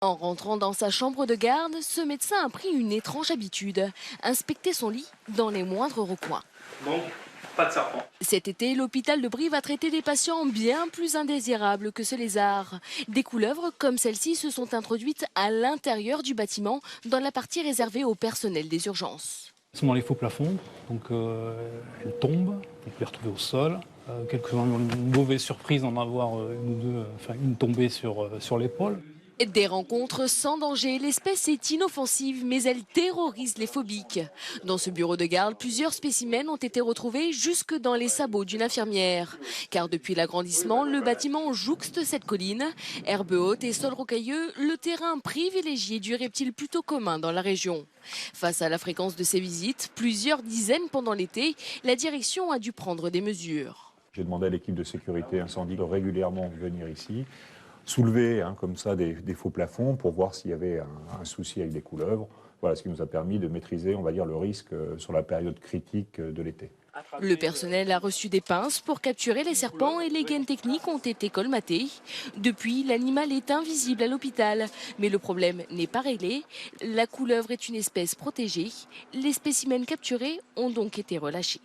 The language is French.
En rentrant dans sa chambre de garde, ce médecin a pris une étrange habitude, inspecter son lit dans les moindres recoins. Donc, pas de serpent. Cet été, l'hôpital de Brive a traité des patients bien plus indésirables que ce lézard. Des couleuvres comme celle-ci se sont introduites à l'intérieur du bâtiment, dans la partie réservée au personnel des urgences. Elles sont dans les faux plafonds, donc elles tombent, on peut les retrouver au sol. Quelques-uns ont une mauvaise surprise d'en avoir une ou deux, une tombée sur l'épaule. Des rencontres sans danger, l'espèce est inoffensive mais elle terrorise les phobiques. Dans ce bureau de garde, plusieurs spécimens ont été retrouvés jusque dans les sabots d'une infirmière. Car depuis l'agrandissement, le bâtiment jouxte cette colline. Herbe haute et sol rocailleux, le terrain privilégié du reptile plutôt commun dans la région. Face à la fréquence de ces visites, plusieurs dizaines pendant l'été, la direction a dû prendre des mesures. J'ai demandé à l'équipe de sécurité incendie de régulièrement venir ici, soulever comme ça des faux plafonds pour voir s'il y avait un souci avec des couleuvres. Voilà ce qui nous a permis de maîtriser, on va dire, le risque sur la période critique de l'été. Le personnel a reçu des pinces pour capturer les serpents et les gaines techniques ont été colmatées. Depuis, l'animal est invisible à l'hôpital. Mais le problème n'est pas réglé. La couleuvre est une espèce protégée. Les spécimens capturés ont donc été relâchés.